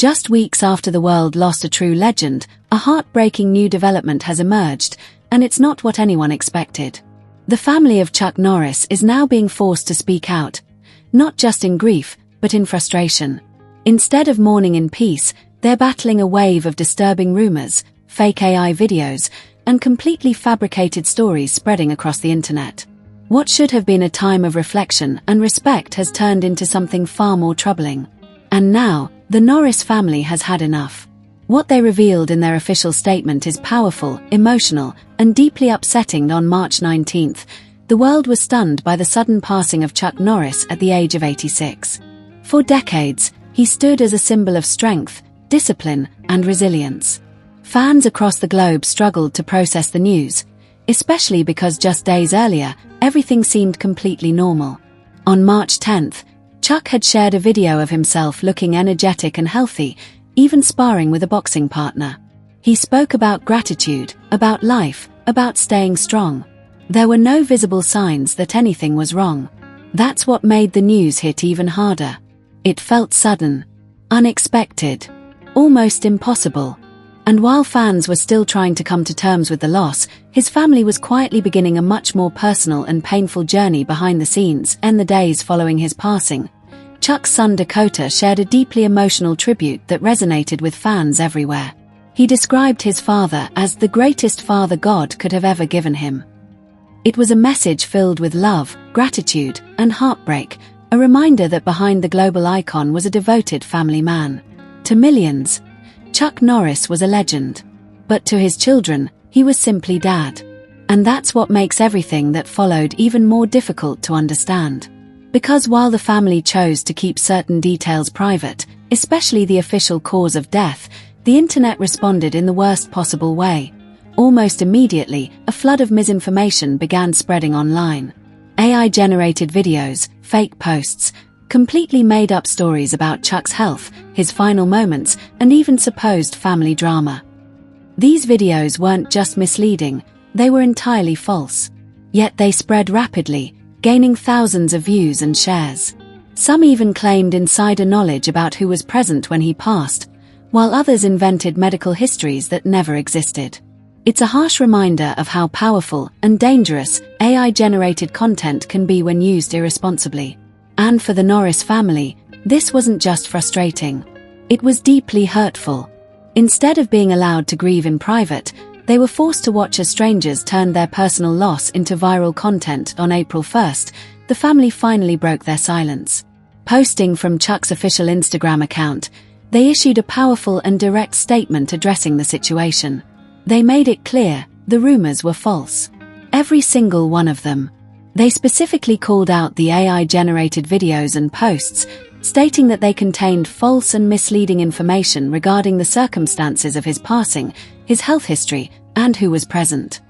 Just weeks after the world lost a true legend, a heartbreaking new development has emerged, and it's not what anyone expected. The family of Chuck Norris is now being forced to speak out, not just in grief, but in frustration. Instead of mourning in peace, they're battling a wave of disturbing rumors, fake AI videos, and completely fabricated stories spreading across the internet. What should have been a time of reflection and respect has turned into something far more troubling. And now, the Norris family has had enough. What they revealed in their official statement is powerful, emotional, and deeply upsetting. On March 19th, the world was stunned by the sudden passing of Chuck Norris at the age of 86. For decades, he stood as a symbol of strength, discipline, and resilience. Fans across the globe struggled to process the news, especially because just days earlier, everything seemed completely normal. On March 10th, Chuck had shared a video of himself looking energetic and healthy, even sparring with a boxing partner. He spoke about gratitude, about life, about staying strong. There were no visible signs that anything was wrong. That's what made the news hit even harder. It felt sudden, unexpected, almost impossible. And while fans were still trying to come to terms with the loss, his family was quietly beginning a much more personal and painful journey behind the scenes. In the days following his passing, Chuck's son Dakota shared a deeply emotional tribute that resonated with fans everywhere. He described his father as the greatest father God could have ever given him. It was a message filled with love, gratitude, and heartbreak, a reminder that behind the global icon was a devoted family man. To millions, Chuck Norris was a legend. But to his children, he was simply Dad. And that's what makes everything that followed even more difficult to understand. Because while the family chose to keep certain details private, especially the official cause of death, the internet responded in the worst possible way. Almost immediately, a flood of misinformation began spreading online. AI-generated videos, fake posts, completely made-up stories about Chuck's health, his final moments, and even supposed family drama. These videos weren't just misleading, they were entirely false. Yet they spread rapidly, gaining thousands of views and shares. Some even claimed insider knowledge about who was present when he passed, while others invented medical histories that never existed. It's a harsh reminder of how powerful and dangerous AI-generated content can be when used irresponsibly. And for the Norris family, this wasn't just frustrating. It was deeply hurtful. Instead of being allowed to grieve in private, they were forced to watch as strangers turned their personal loss into viral content. On April 1st, the family finally broke their silence. Posting from Chuck's official Instagram account, they issued a powerful and direct statement addressing the situation. They made it clear, the rumors were false. Every single one of them. They specifically called out the AI-generated videos and posts, stating that they contained false and misleading information regarding the circumstances of his passing, his health history, and who was present.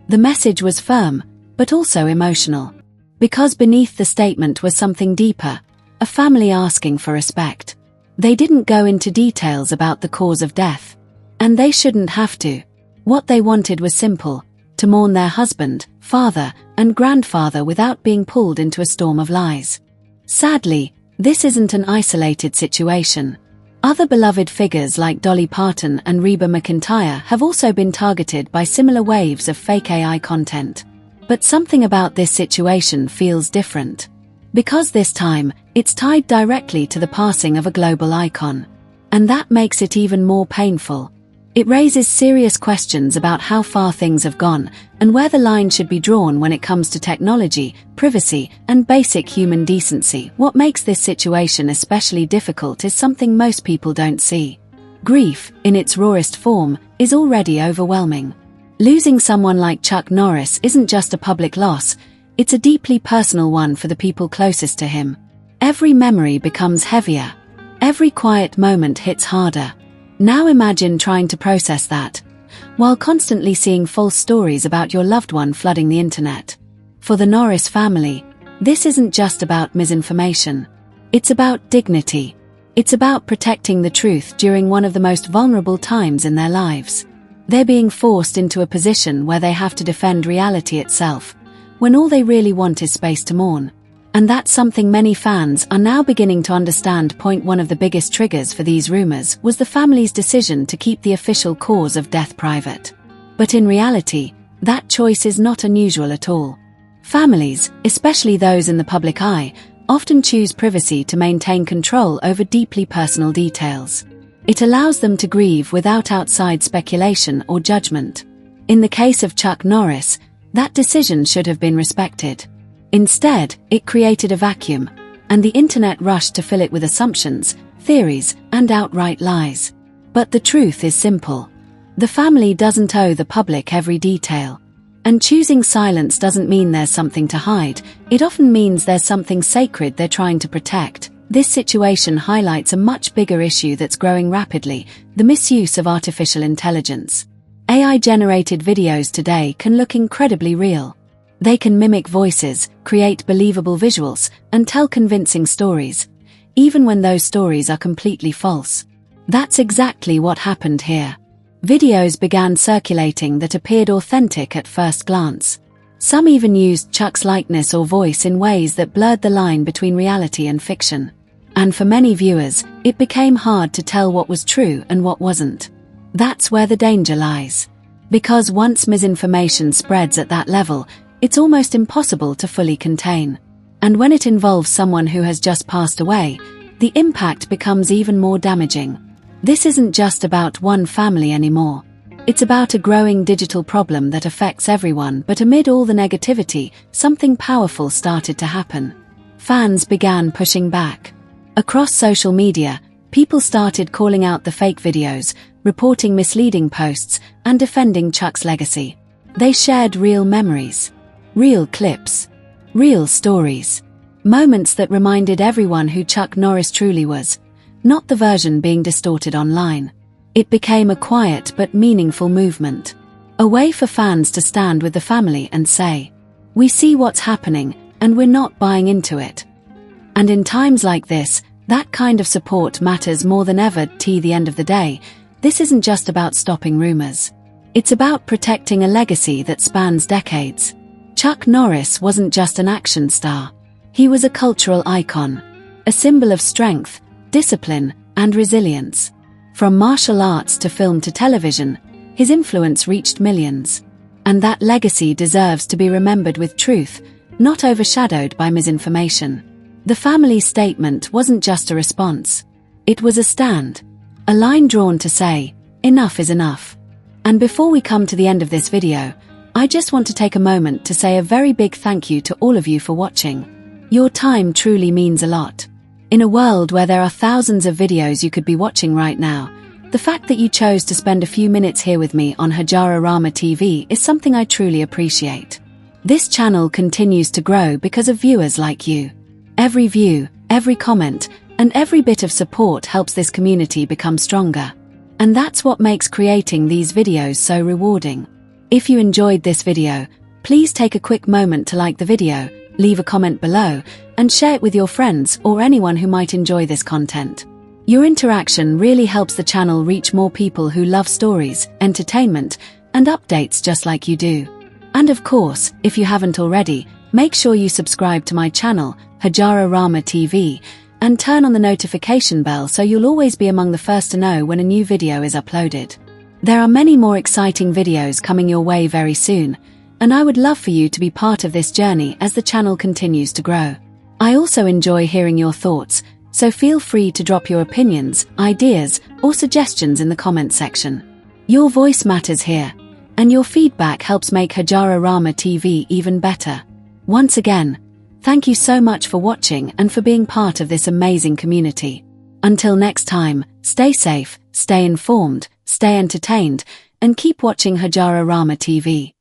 The message was firm, but also emotional. Because beneath the statement was something deeper, a family asking for respect. They didn't go into details about the cause of death. And they shouldn't have to. What they wanted was simple: to mourn their husband, father, and grandfather without being pulled into a storm of lies. Sadly, this isn't an isolated situation. Other beloved figures like Dolly Parton and Reba McEntire have also been targeted by similar waves of fake AI content. But something about this situation feels different. Because this time, it's tied directly to the passing of a global icon. And that makes it even more painful. It raises serious questions about how far things have gone, and where the line should be drawn when it comes to technology, privacy, and basic human decency. What makes this situation especially difficult is something most people don't see. Grief, in its rawest form, is already overwhelming. Losing someone like Chuck Norris isn't just a public loss, it's a deeply personal one for the people closest to him. Every memory becomes heavier. Every quiet moment hits harder. Now imagine trying to process that, while constantly seeing false stories about your loved one flooding the internet. For the Norris family, this isn't just about misinformation. It's about dignity. It's about protecting the truth during one of the most vulnerable times in their lives. They're being forced into a position where they have to defend reality itself, when all they really want is space to mourn. And that's something many fans are now beginning to understand. One of the biggest triggers for these rumors was the family's decision to keep the official cause of death private. But in reality, that choice is not unusual at all. Families, especially those in the public eye, often choose privacy to maintain control over deeply personal details. It allows them to grieve without outside speculation or judgment. In the case of Chuck Norris, that decision should have been respected. Instead, it created a vacuum, and the internet rushed to fill it with assumptions, theories, and outright lies. But the truth is simple. The family doesn't owe the public every detail. And choosing silence doesn't mean there's something to hide, it often means there's something sacred they're trying to protect. This situation highlights a much bigger issue that's growing rapidly: the misuse of artificial intelligence. AI-generated videos today can look incredibly real. They can mimic voices, create believable visuals, and tell convincing stories, even when those stories are completely false. That's exactly what happened here. Videos began circulating that appeared authentic at first glance. Some even used Chuck's likeness or voice in ways that blurred the line between reality and fiction. And for many viewers, it became hard to tell what was true and what wasn't. That's where the danger lies. Because once misinformation spreads at that level, it's almost impossible to fully contain. And when it involves someone who has just passed away, the impact becomes even more damaging. This isn't just about one family anymore. It's about a growing digital problem that affects everyone. But amid all the negativity, something powerful started to happen. Fans began pushing back. Across social media, people started calling out the fake videos, reporting misleading posts, and defending Chuck's legacy. They shared real memories, real clips, real stories, moments that reminded everyone who Chuck Norris truly was, not the version being distorted online. It became a quiet but meaningful movement. A way for fans to stand with the family and say, "We see what's happening, and we're not buying into it." And in times like this, that kind of support matters more than ever. At the end of the day, this isn't just about stopping rumors. It's about protecting a legacy that spans decades. Chuck Norris wasn't just an action star. He was a cultural icon, a symbol of strength, discipline, and resilience. From martial arts to film to television, his influence reached millions. And that legacy deserves to be remembered with truth, not overshadowed by misinformation. The family's statement wasn't just a response. It was a stand, a line drawn to say, enough is enough. And before we come to the end of this video, I just want to take a moment to say a very big thank you to all of you for watching. Your time truly means a lot. In a world where there are thousands of videos you could be watching right now, the fact that you chose to spend a few minutes here with me on Hajararama TV is something I truly appreciate. This channel continues to grow because of viewers like you. Every view, every comment, and every bit of support helps this community become stronger. And that's what makes creating these videos so rewarding. If you enjoyed this video, please take a quick moment to like the video, leave a comment below, and share it with your friends or anyone who might enjoy this content. Your interaction really helps the channel reach more people who love stories, entertainment, and updates just like you do. And of course, if you haven't already, make sure you subscribe to my channel, Hajararama TV, and turn on the notification bell so you'll always be among the first to know when a new video is uploaded. There are many more exciting videos coming your way very soon, and I would love for you to be part of this journey as the channel continues to grow. I also enjoy hearing your thoughts, so feel free to drop your opinions, ideas, or suggestions in the comment section. Your voice matters here, and your feedback helps make Hajararama TV even better. Once again, thank you so much for watching and for being part of this amazing community. Until next time, stay safe, stay informed, stay entertained, and keep watching Hajararama TV.